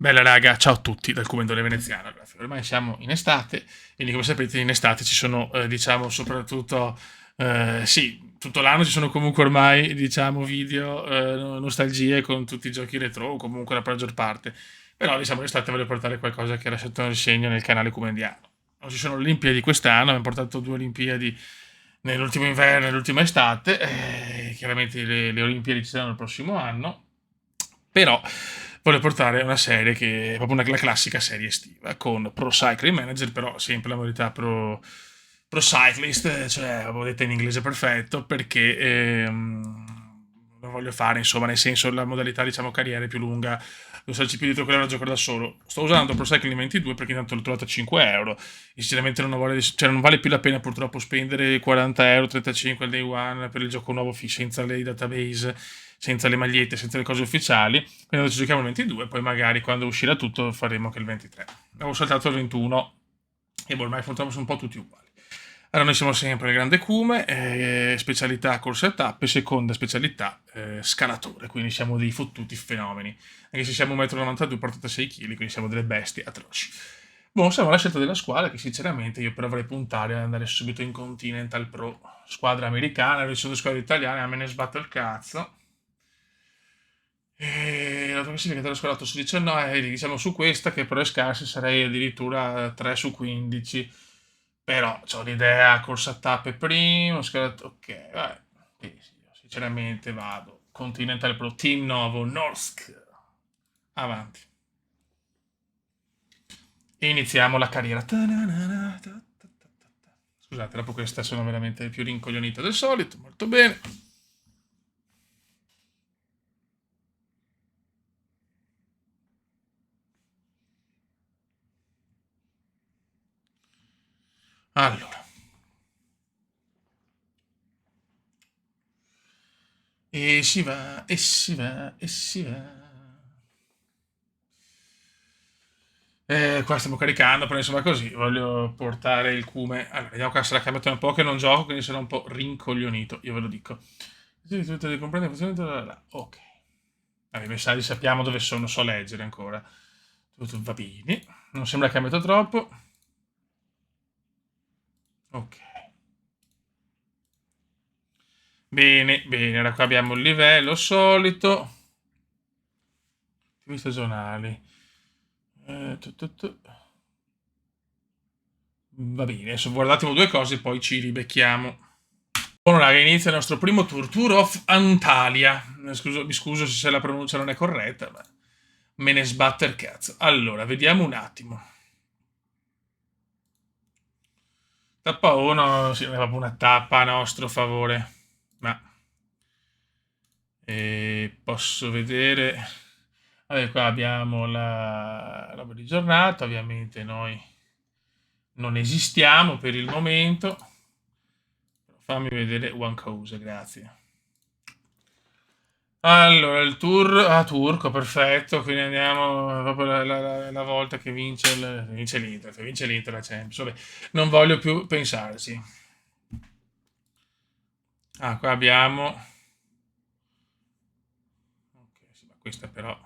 Bella raga, ciao a tutti dal Comendone Veneziano. Ragazzi. Ormai siamo in estate, quindi come sapete in estate ci sono, diciamo, soprattutto, sì, tutto l'anno ci sono comunque ormai, diciamo, video, nostalgie con tutti i giochi retro, o comunque la maggior parte. Però, diciamo, in estate voglio portare qualcosa che era sotto un segno nel canale Comendiano. Non ci sono le Olimpiadi quest'anno, abbiamo portato due Olimpiadi nell'ultimo inverno e nell'ultima estate, chiaramente le Olimpiadi ci saranno il prossimo anno, però voglio portare una serie che è proprio la classica serie estiva con Pro Cycling Manager, però sempre la modalità Pro Cyclist, cioè avevo detto in inglese perfetto, perché lo voglio fare, insomma, nel senso la modalità, diciamo, carriera è più lunga, lo starci più dietro, quella la gioco da solo. Sto usando Pro Cycling 22 perché intanto l'ho trovato a 5 euro e sinceramente non vale più la pena purtroppo spendere 40 euro, 35 al day one per il gioco nuovo senza le database, senza le magliette, senza le cose ufficiali. Quindi adesso giochiamo il 22, poi magari quando uscirà tutto faremo anche il 23. Avevo saltato il 21 e ormai purtroppo sono un po' tutti uguali. Allora noi siamo sempre il grande Cume, specialità corse a tappe, seconda specialità scalatore, quindi siamo dei fottuti fenomeni. Anche se siamo 1,92 m, portate 6 kg, quindi siamo delle bestie atroci. Boh, siamo alla scelta della squadra che sinceramente io però vorrei puntare ad andare subito in Continental Pro. Squadra americana, ci sono squadre italiane, a me ne sbatto il cazzo. E la tua classifica della squadra 8 su 19, diciamo su questa che però è scarsa sarei addirittura 3 su 15. Però ho l'idea, corsa a tappe primo, ok, vabbè. Sì, sì, sinceramente vado. Continental Pro Team Novo Norsk. Avanti. E iniziamo la carriera. Scusate, dopo questa sono veramente più rincoglionito del solito. Molto bene. Allora. E si va, e si va, e si va. Qua stiamo caricando, però insomma così, voglio portare il cume. Allora, vediamo qua se la cambiato un po' che non gioco, quindi sono un po' rincoglionito, io ve lo dico. Sì, tutte le comprende, ok. Allora, i messaggi sappiamo dove sono, so leggere ancora. Tutto va bene, non sembra cambiato troppo. Ok. Bene, bene, ora qua abbiamo il livello solito. Attività stagionali. Tu. Va bene, adesso guardatemi due cose, poi ci ribecchiamo. Buon raga, inizia il nostro primo Tour of Antalya. Mi scuso se la pronuncia non è corretta, ma me ne sbatte il cazzo. Allora, vediamo un attimo. Tappa 1, sì, è proprio una tappa a nostro favore. Ma posso vedere. Vabbè, qua abbiamo la roba di giornata. Ovviamente noi non esistiamo per il momento. Fammi vedere one cosa, grazie. Allora, il tour a turco, perfetto, quindi andiamo proprio la volta che vince l'Inter la Champions. Vabbè, non voglio più pensarci. Ah, qua abbiamo. Ok, sì, ma questa però.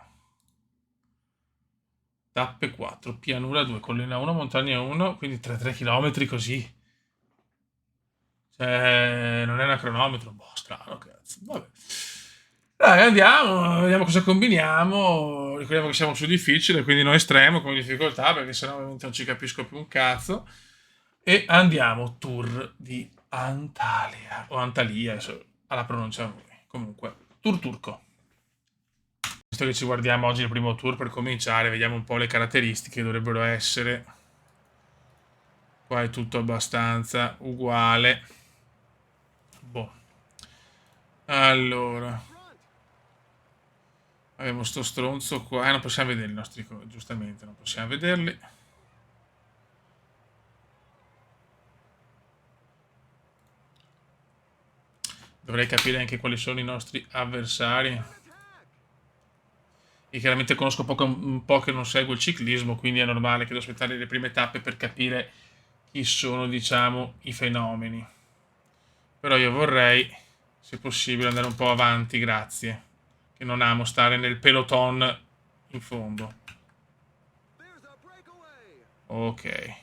Tappe 4, pianura 2, collina 1, montagna 1, quindi 3 km così. Cioè, non è un cronometro, boh, strano, cazzo. Vabbè. Dai, andiamo, vediamo cosa combiniamo. Ricordiamo che siamo su difficile, quindi non estremo come difficoltà, perché sennò ovviamente non ci capisco più un cazzo. E andiamo, tour di Antalya, o Antalya, adesso alla pronuncia a voi. Comunque, tour turco. Visto che ci guardiamo oggi il primo tour per cominciare, vediamo un po' le caratteristiche che dovrebbero essere. Qua è tutto abbastanza uguale. Boh. Allora, abbiamo sto stronzo qua. Non possiamo vedere i nostri giustamente, non possiamo vederli. Dovrei capire anche quali sono i nostri avversari. E chiaramente conosco un po' che non seguo il ciclismo, quindi è normale che devo aspettare le prime tappe per capire chi sono, diciamo, i fenomeni. Però io vorrei, se possibile, andare un po' avanti, grazie. Che non amo stare nel peloton in fondo. Ok.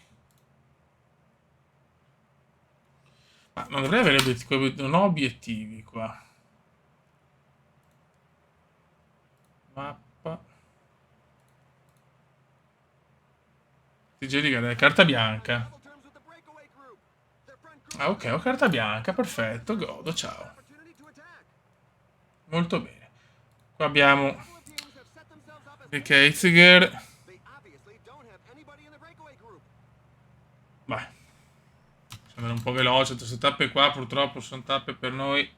Ma non dovrei avere obiettivi, non ho obiettivi qua. Mappa. TG di gara, carta bianca. Ah, ok, ho carta bianca, perfetto, godo, ciao. Molto bene. Qua abbiamo Rick Heitziger. Vai. Sono un po' veloce, queste tappe qua purtroppo sono tappe per noi.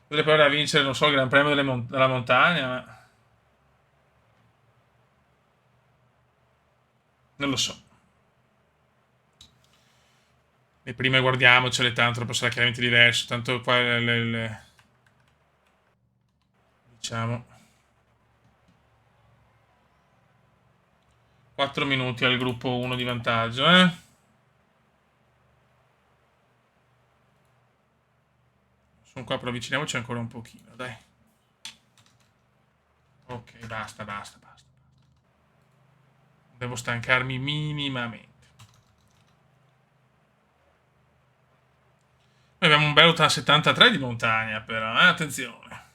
Dovrei provare a vincere, non so, il Gran Premio della montagna, ma non lo so. Le prime guardiamocele, tanto dopo sarà chiaramente diverso. Tanto qua diciamo 4 minuti al gruppo 1 di vantaggio, eh? Sono qua, però avviciniamoci ancora un pochino, dai. Ok, basta, basta, basta. Devo stancarmi minimamente. Noi abbiamo un bel 73 di montagna, però, attenzione.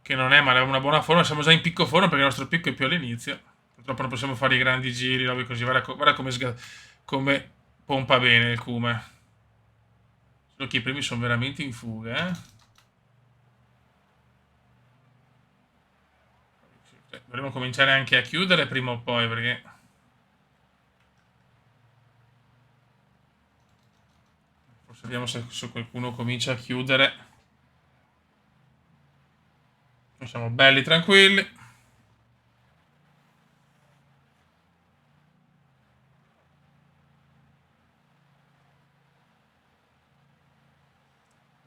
Che non è male, una buona forma, siamo già in picco forma perché il nostro picco è più all'inizio. Purtroppo non possiamo fare i grandi giri, robe così. Guarda, guarda come, come pompa bene il Cume. Solo che i primi sono veramente in fuga, eh. Cioè, dovremmo cominciare anche a chiudere prima o poi, perché forse vediamo se qualcuno comincia a chiudere. Noi siamo belli tranquilli.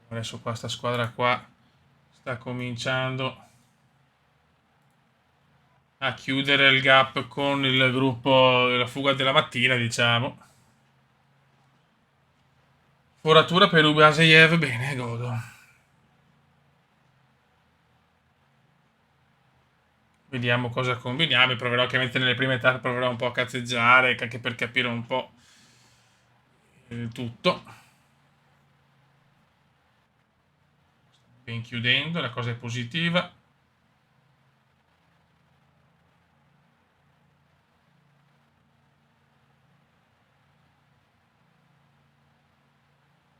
Adesso qua sta squadra qua sta cominciando a chiudere il gap con il gruppo della fuga della mattina, diciamo. Foratura per Ubaseyev, bene, godo. Vediamo cosa combiniamo. Proverò chiaramente nelle prime tappe, proverò un po' a cazzeggiare, anche per capire un po' il tutto. Ben chiudendo, la cosa è positiva.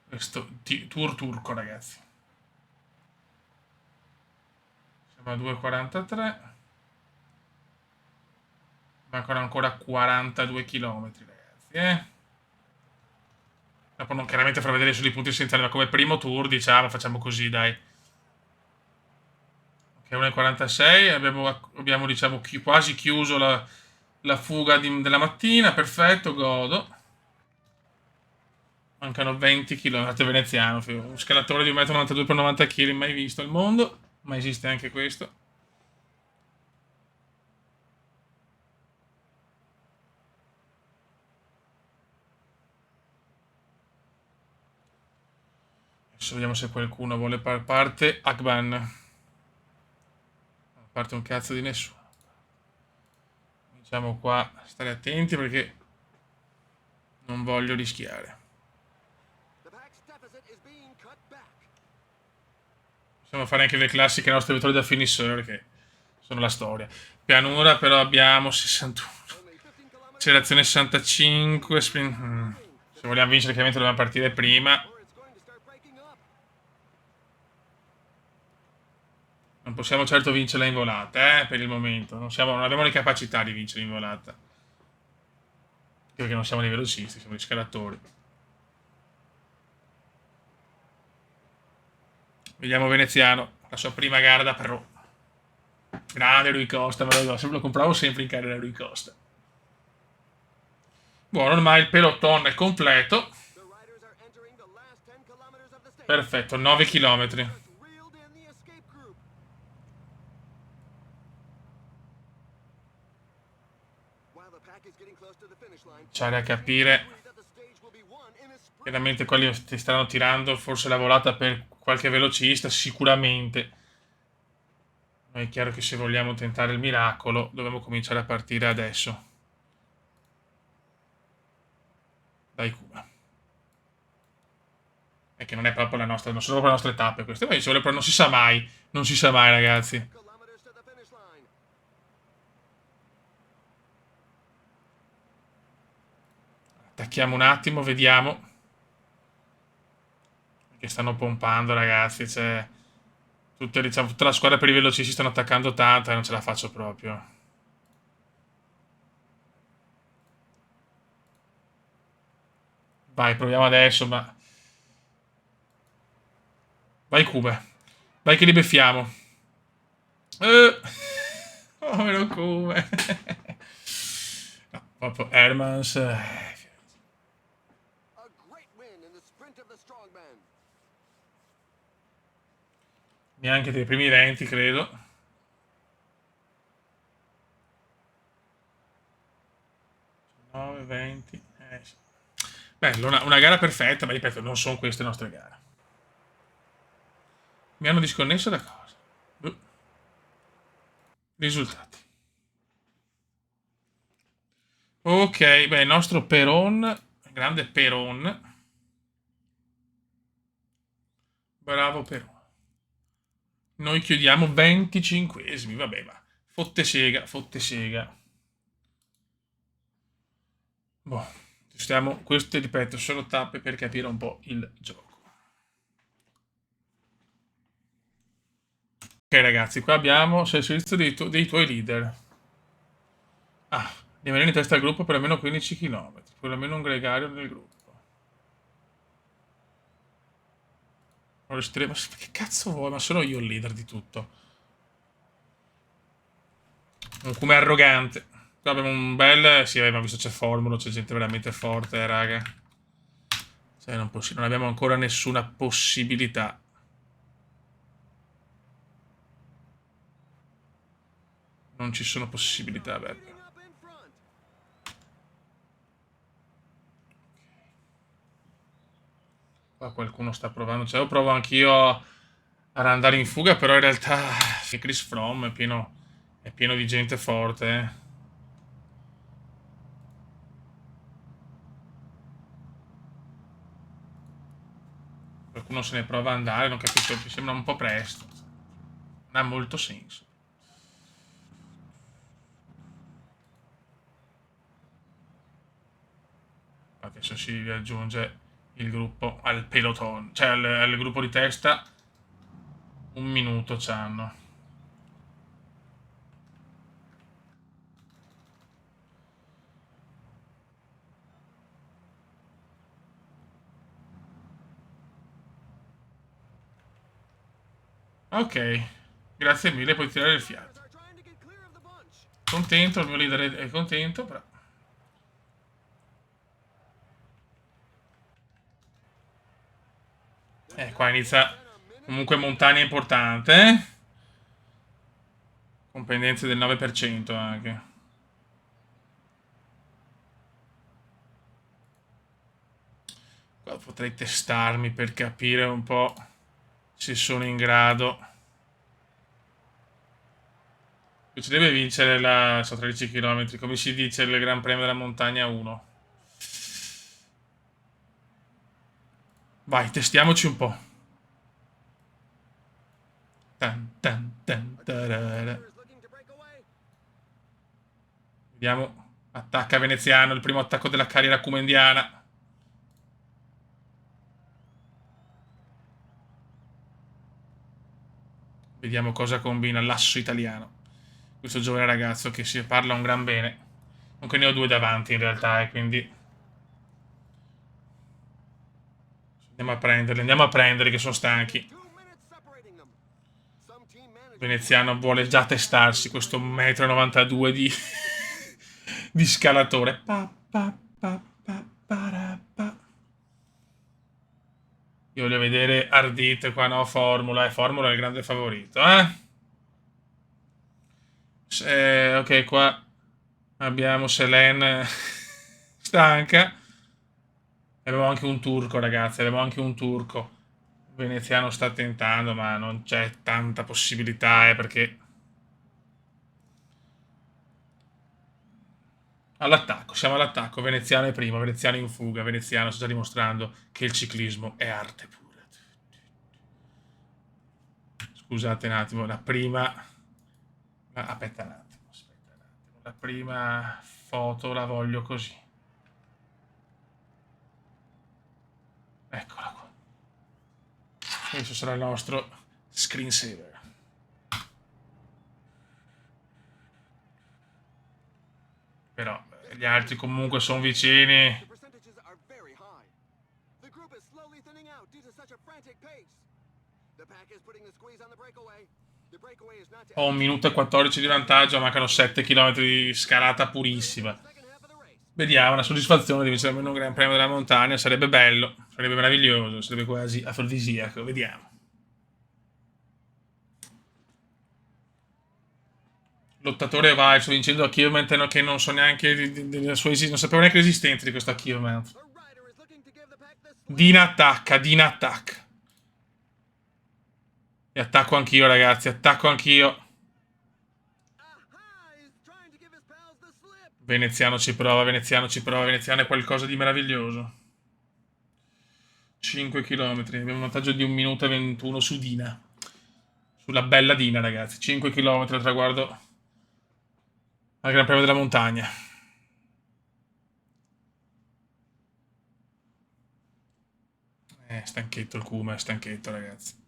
Questo tour turco, ragazzi. Siamo a 2,43. Mancano ancora 42 km, ragazzi, Dopo non chiaramente farò vedere solo i punti essenziali, ma come primo tour, diciamo, facciamo così, dai. Ok, 1,46, abbiamo diciamo, quasi chiuso la fuga della mattina, perfetto, godo. Mancano 20 km, veneziano, un scalatore di 1,92 m per 90 kg, mai visto al mondo, ma esiste anche questo. Adesso vediamo se qualcuno vuole parte. Akban. Non parte un cazzo di nessuno. Cominciamo qua a stare attenti perché non voglio rischiare. Possiamo fare anche le classiche nostre vittorie da finisher che sono la storia. Pianura però abbiamo 61. Accelerazione 65. Se vogliamo vincere chiaramente dobbiamo partire prima. Non possiamo certo vincerla in volata, per il momento. Non abbiamo le capacità di vincere in volata. Perché non siamo dei velocisti, siamo dei scalatori. Vediamo Veneziano, la sua prima gara da pro. Grande Rui Costa, lo compravo sempre in carriera Rui Costa. Buono, ormai il pelotone è completo. Perfetto, 9 km. Cominciare a capire. Chiaramente quelli ti stanno tirando forse la volata per qualche velocista, sicuramente. È chiaro che se vogliamo tentare il miracolo, dobbiamo cominciare a partire adesso. Dai Cuba. È che non è proprio la nostra, non sono proprio le nostre tappe queste. Poi ci vuole, però non si sa mai. Non si sa mai, ragazzi. Attacchiamo un attimo, vediamo. Che stanno pompando, ragazzi. Cioè, diciamo, tutta la squadra per i velocisti stanno attaccando tanto e non ce la faccio proprio. Vai, proviamo adesso, ma... Vai Cuba. Vai che li beffiamo. Povero Cuba. No, proprio Hermans. Neanche dei primi 20, credo. 9, 20. Sì. Bello, una gara perfetta, ma ripeto, non sono queste le nostre gare. Mi hanno disconnesso da cosa? Risultati. Ok, beh, il nostro Peron, grande Peron. Bravo Peron. Noi chiudiamo 25esimi, vabbè, ma fotte sega, fotte sega. Boh, queste, ripeto, sono tappe per capire un po' il gioco. Ok ragazzi, qua abbiamo il servizio dei tuoi leader. Ah, rimanere in testa al gruppo per almeno 15 km, per almeno un gregario nel gruppo. Ma che cazzo vuoi? Ma sono io il leader di tutto. Come arrogante. Qua abbiamo un bel... Sì, abbiamo visto c'è Formulo, c'è gente veramente forte, raga. Cioè, non abbiamo ancora nessuna possibilità. Non ci sono possibilità, Beppe. Qua qualcuno sta provando. Cioè, io provo anch'io ad andare in fuga, però in realtà... Chris Fromm è pieno di gente forte, eh. Qualcuno se ne prova ad andare, non capisco, mi sembra un po' presto. Non ha molto senso. Adesso si aggiunge il gruppo al peloton, cioè al gruppo di testa. Un minuto c'hanno. Ok, grazie mille, puoi tirare il fiato. Contento, il mio leader è contento, però... Qua inizia comunque montagna importante, eh? Con pendenze del 9% anche. Qua potrei testarmi per capire un po' se sono in grado. Ci deve vincere la 13 km, come si dice il Gran Premio della Montagna 1. Vai, testiamoci un po'. Tan, tan, tan, tarara. Vediamo. Attacca Veneziano, il primo attacco della carriera cumendiana. Vediamo cosa combina l'asso italiano. Questo giovane ragazzo che si parla un gran bene. Comunque ne ho due davanti in realtà, e quindi... andiamo a prenderli che sono stanchi. Veneziano vuole già testarsi questo 1,92 m di scalatore. Io voglio vedere Ardite qua, no? Formula. Formula è il grande favorito, eh? Ok, qua abbiamo Selene stanca. Abbiamo anche un turco, ragazzi. Abbiamo anche un turco. Il veneziano sta tentando, ma non c'è tanta possibilità, perché All'attacco, siamo all'attacco. Veneziano è primo, Veneziano in fuga. Veneziano sta dimostrando che il ciclismo è arte pura. Scusate un attimo, la prima. Aspetta un attimo, aspetta un attimo. La prima foto la voglio così. Eccola qua. Questo sarà il nostro screensaver. Però gli altri comunque sono vicini. Ho 1 minuto e 14 di vantaggio, mancano 7 km di scalata purissima. Vediamo, una soddisfazione di vincere almeno un Gran Premio della Montagna, sarebbe bello, sarebbe meraviglioso, sarebbe quasi afrodisiaco, vediamo. Lottatore vai, sto vincendo Achievement che non so neanche della sua esistenza, non sapevo neanche l'esistenza di questo Achievement. Dina attacca, Dina attacca. E attacco anch'io ragazzi, attacco anch'io. Veneziano ci prova, Veneziano ci prova, Veneziano è qualcosa di meraviglioso. 5 km, abbiamo un vantaggio di 1 minuto e 21 su Dina. Sulla bella Dina ragazzi, 5 km al traguardo al Gran Premio della Montagna. È stanchetto il Kuma, è stanchetto ragazzi.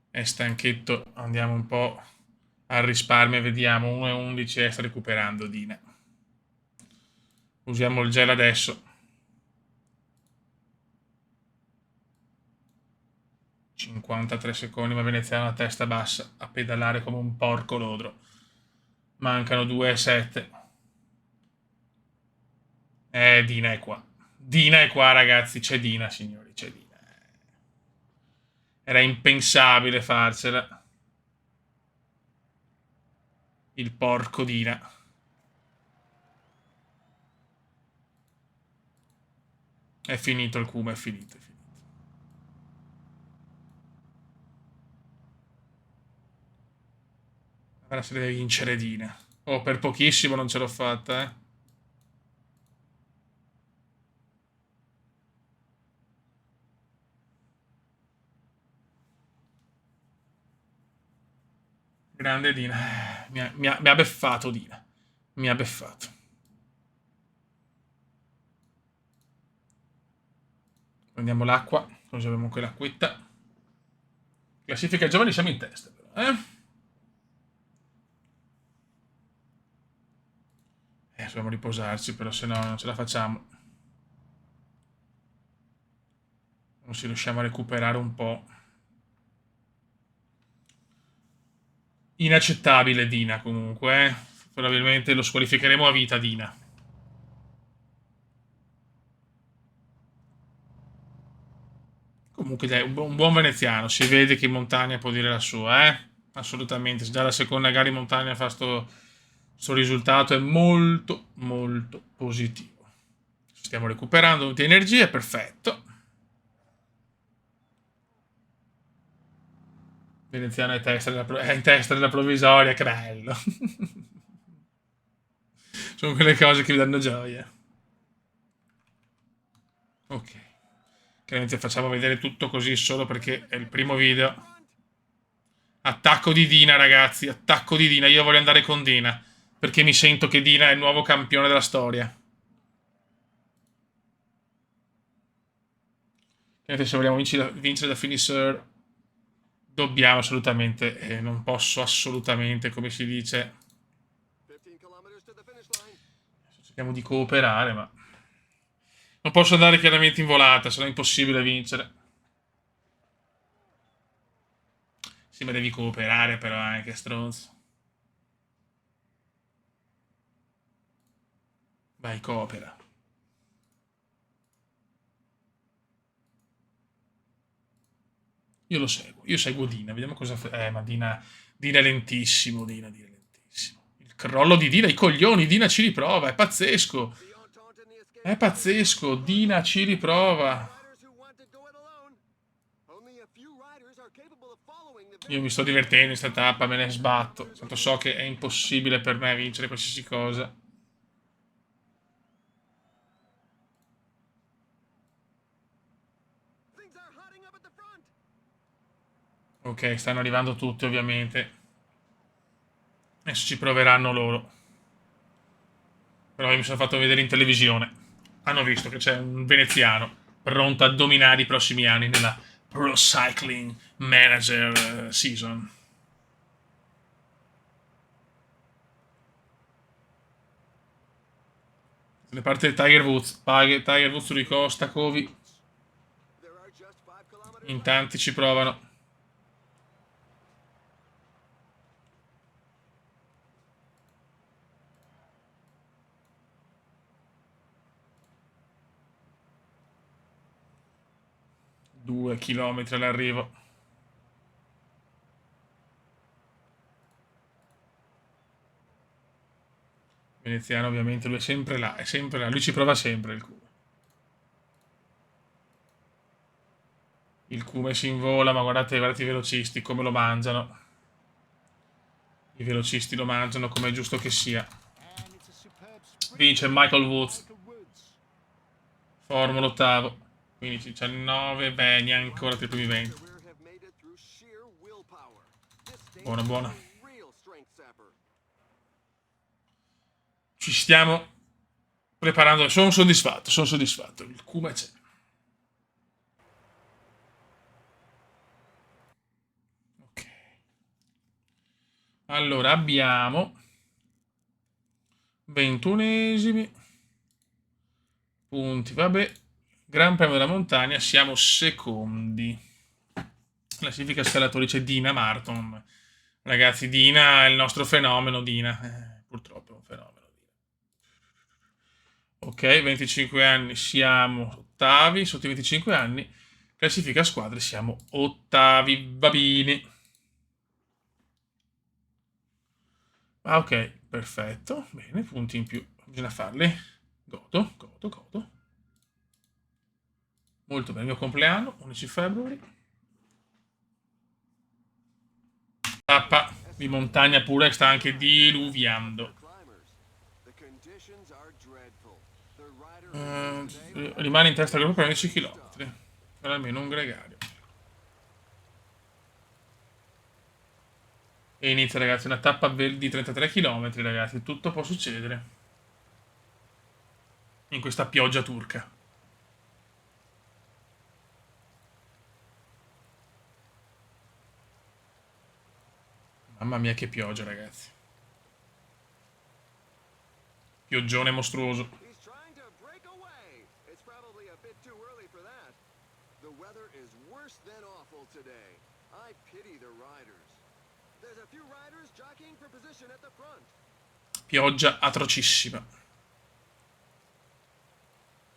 È stanchetto, andiamo un po' al risparmio e vediamo. 1,11 sta recuperando Dina. Usiamo il gel adesso. 53 secondi, ma Veneziano a testa bassa, a pedalare come un porco lodro. Mancano 2,7. Dina è qua. Dina è qua, ragazzi. C'è Dina, signori, c'è Dina. Era impensabile farcela. Il porco Dina. È finito il Kuma, è finito, è finito. Ora si deve vincere Dina. Oh, per pochissimo non ce l'ho fatta, eh. Grande Dina. Mi ha beffato Dina. Mi ha beffato. Prendiamo l'acqua, così abbiamo anche l'acquetta. Classifica giovani siamo in testa, però, eh? Dobbiamo riposarci, però se no non ce la facciamo. Non si riusciamo a recuperare un po'. Inaccettabile Dina comunque, eh? Probabilmente lo squalificheremo a vita Dina. Comunque dai, un buon veneziano, si vede che in montagna può dire la sua, eh? Assolutamente, se già la seconda gara in montagna fa sto risultato è molto molto positivo. Stiamo recuperando tutte energie, perfetto. Veneziano è in testa della provvisoria, che bello. Sono quelle cose che mi danno gioia. Ok. Chiaramente facciamo vedere tutto così solo perché è il primo video. Attacco di Dina, ragazzi. Attacco di Dina. Io voglio andare con Dina. Perché mi sento che Dina è il nuovo campione della storia. Chiaramente se vogliamo vincere da finisher dobbiamo assolutamente, non posso assolutamente, come si dice, cerchiamo di cooperare, ma non posso andare chiaramente in volata, se no è impossibile vincere. Sì, ma devi cooperare però anche, stronzo. Vai, coopera. Io seguo Dina, vediamo cosa fa. Ma Dina è lentissimo, Dina è lentissimo. Il crollo di Dina, i coglioni, Dina ci riprova, è pazzesco. È pazzesco, Dina ci riprova. Io mi sto divertendo in questa tappa, me ne sbatto. Tanto so che è impossibile per me vincere qualsiasi cosa. Ok, stanno arrivando tutti ovviamente. Adesso ci proveranno loro. Però io mi sono fatto vedere in televisione. Hanno visto che c'è un veneziano pronto a dominare i prossimi anni nella Pro Cycling Manager Season. Ne parte Tiger Woods. Tiger Woods, Ricosta, Covi. In tanti ci provano. Due chilometri all'arrivo. Veneziano ovviamente, lui è sempre là, è sempre là. Lui ci prova sempre il cume. Il cume si invola, ma guardate i velocisti come lo mangiano. I velocisti lo mangiano come è giusto che sia. Vince Michael Woods. Formula ottavo. 15, 19, beh, neanche ancora tra i primi 20. Buono, buono. Ci stiamo preparando. Sono soddisfatto, sono soddisfatto. Il cume c'è. Ok. Allora, abbiamo 21esimi. Punti, vabbè. Gran Premio della Montagna, siamo secondi. Classifica scalatori c'è Dina Marton. Ragazzi, Dina è il nostro fenomeno, Dina. Purtroppo è un fenomeno. Ok, 25 anni siamo ottavi, sotto i 25 anni. Classifica squadre siamo ottavi, babini. Ah, ok, perfetto. Bene, punti in più. Bisogna farli. Godo, godo, godo. Molto bene, il mio compleanno, 11 febbraio. Tappa di montagna pure, sta anche diluviando. Rimane in testa al gruppo per 10 km. Per almeno un gregario. E inizia, ragazzi, una tappa di 33 km, ragazzi. Tutto può succedere. In questa pioggia turca. Mamma mia che pioggia, ragazzi. Pioggione mostruoso. Pioggia atrocissima.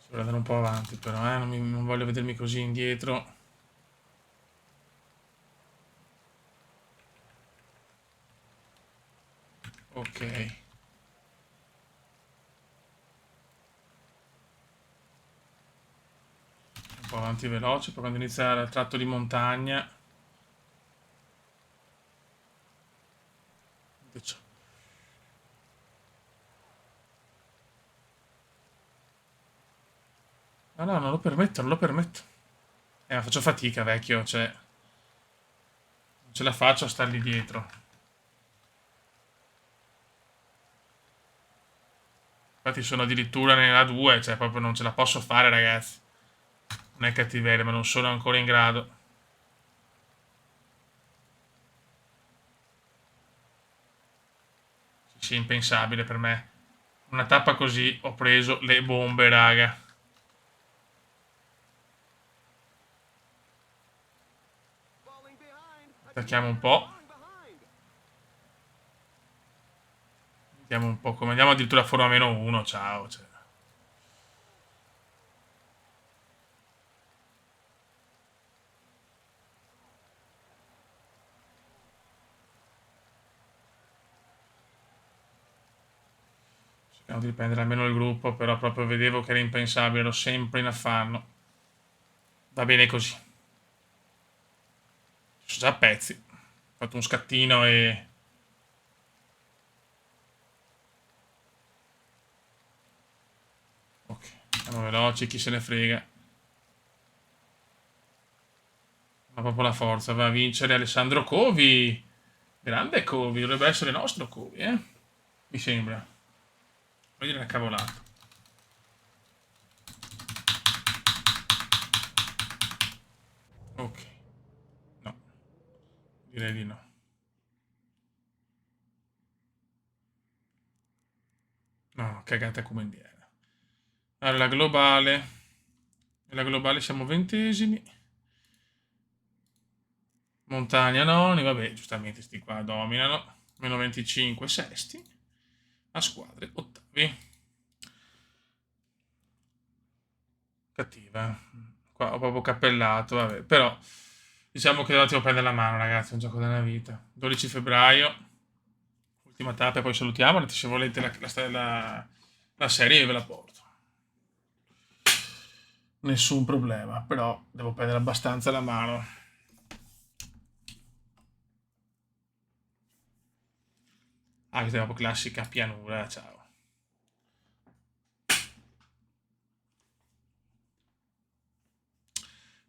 Devo andare un po' avanti, però, non voglio vedermi così indietro. Ok. Un po' avanti veloce, poi quando inizia il tratto di montagna. No, no, non lo permetto, non lo permetto. Ma faccio fatica, vecchio, cioè. Non ce la faccio a stargli dietro. Infatti sono addirittura nella 2, cioè proprio non ce la posso fare, ragazzi. Non è cattiveria, ma non sono ancora in grado. Sì, impensabile per me. Una tappa così ho preso le bombe, raga. Attacchiamo un po'. Vediamo un po' come andiamo addirittura a forma -1, ciao. Cioè. Cerchiamo di riprendere almeno il gruppo, però proprio vedevo che era impensabile, ero sempre in affanno. Va bene così. Sono già a pezzi. Ho fatto un scattino e... Ok, andiamo veloci, chi se ne frega. Ha proprio la forza, va a vincere Alessandro Covi. Grande Covi, dovrebbe essere nostro Covi, eh? Mi sembra. Voglio dire una cavolata. Ok. No, direi di no. No, cagata come indiana. Allora, la globale. Nella globale siamo ventesimi. Montagna noni, vabbè, giustamente sti qua dominano. Meno 25 sesti. A squadre ottavi. Cattiva. Qua ho proprio cappellato, vabbè. Però diciamo che devo prendere la mano, ragazzi, è un gioco della vita. 12 febbraio, ultima tappa, e poi salutiamo. Se volete la serie io ve la porto. Nessun problema, però devo prendere abbastanza la mano. Ah, questa è proprio classica pianura, ciao.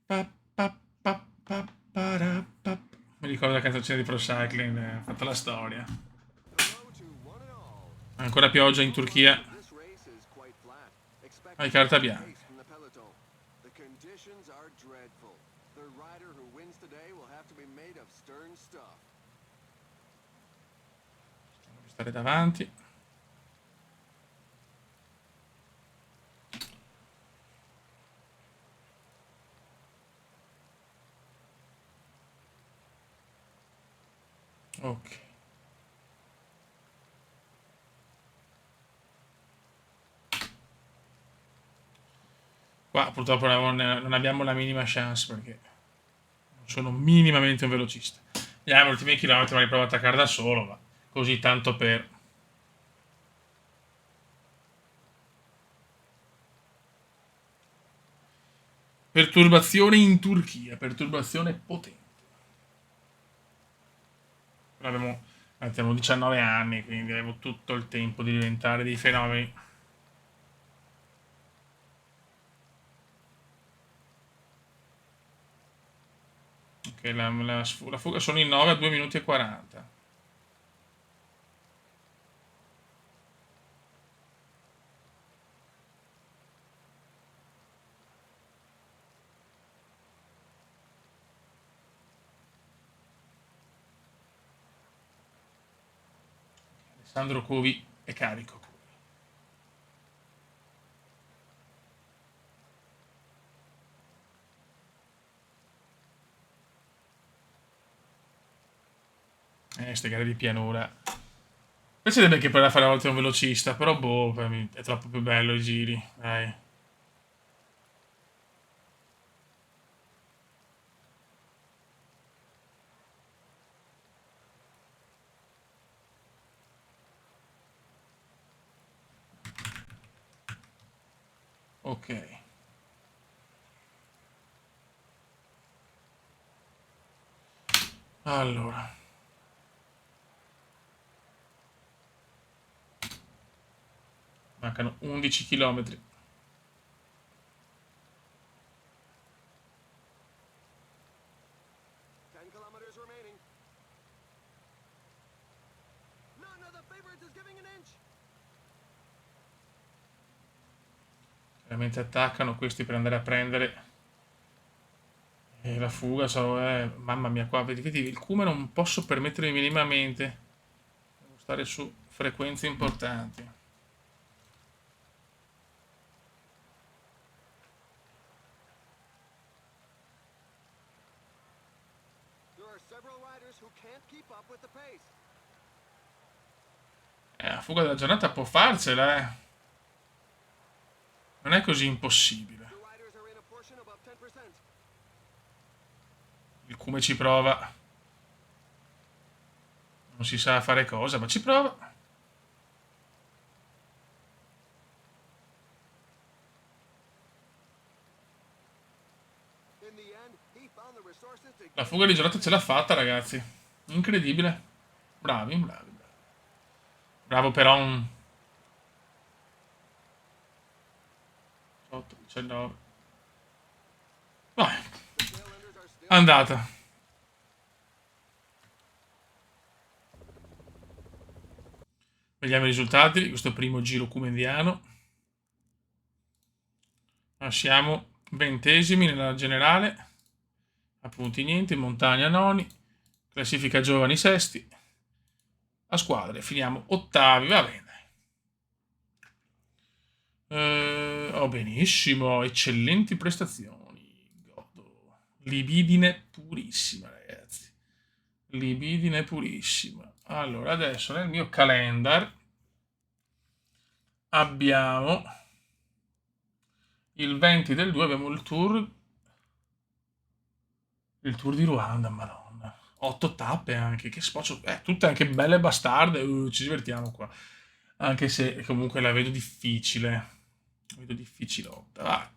Pa, pa, pa, pa, pa. Mi ricordo la canzone di Pro Cycling, ha fatto la storia. Ancora pioggia in Turchia. Hai carta bianca. Stare davanti. Ok. Qua purtroppo non abbiamo la minima chance perché non sono minimamente un velocista. Gli ultimi chilometri mi riprovo a attaccare da solo, ma così tanto per... Perturbazione in Turchia, perturbazione potente. Abbiamo 19 anni, quindi avevo tutto il tempo di diventare dei fenomeni. Ok, la fuga sono in 9 a 2 minuti e 40. Alessandro Covi è carico. Ste gare di pianura. Piacerebbe che poi fare a volte un velocista, però boh, per me è troppo più bello i giri. Dai. Ok. Allora. Mancano 11 km. Veramente attaccano questi per andare a prendere la fuga. Mamma mia, qua vedi, il cume non posso permettermi minimamente. Devo stare su frequenze importanti. La fuga della giornata può farcela, eh. Non è così impossibile. Il cume ci prova. Non si sa fare cosa, ma ci prova. La fuga di giornata ce l'ha fatta, ragazzi. Incredibile. Bravi, bravi, bravi. Bravo però un 8, 19. Vai. andata. Vediamo i risultati di questo primo giro cumendiano. Siamo 20esimi nella generale, a punti niente, montagna noni, classifica giovani sesti, a squadre finiamo ottavi, va bene. Oh, benissimo, eccellenti prestazioni, godo. Libidine purissima, ragazzi. Libidine purissima. Allora, adesso nel mio calendar abbiamo il 20 del 2, abbiamo il tour di Ruanda, madonna. 8 tappe anche, che spoccio. Tutte anche belle bastarde, ci divertiamo qua. Anche se comunque la vedo difficile. La vedo difficilotta. Vai.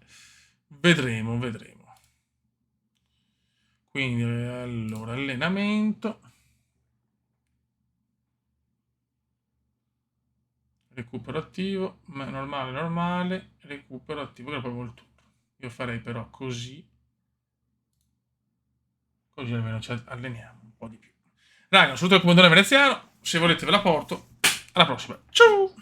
Vedremo, vedremo. Quindi, allora, allenamento. Recupero attivo, normale, normale, recupero attivo, che è proprio il tutto. Io farei però così. Così almeno ci alleniamo un po' di più. Raga, un saluto dal comandante veneziano. Se volete ve la porto. Alla prossima. Ciao!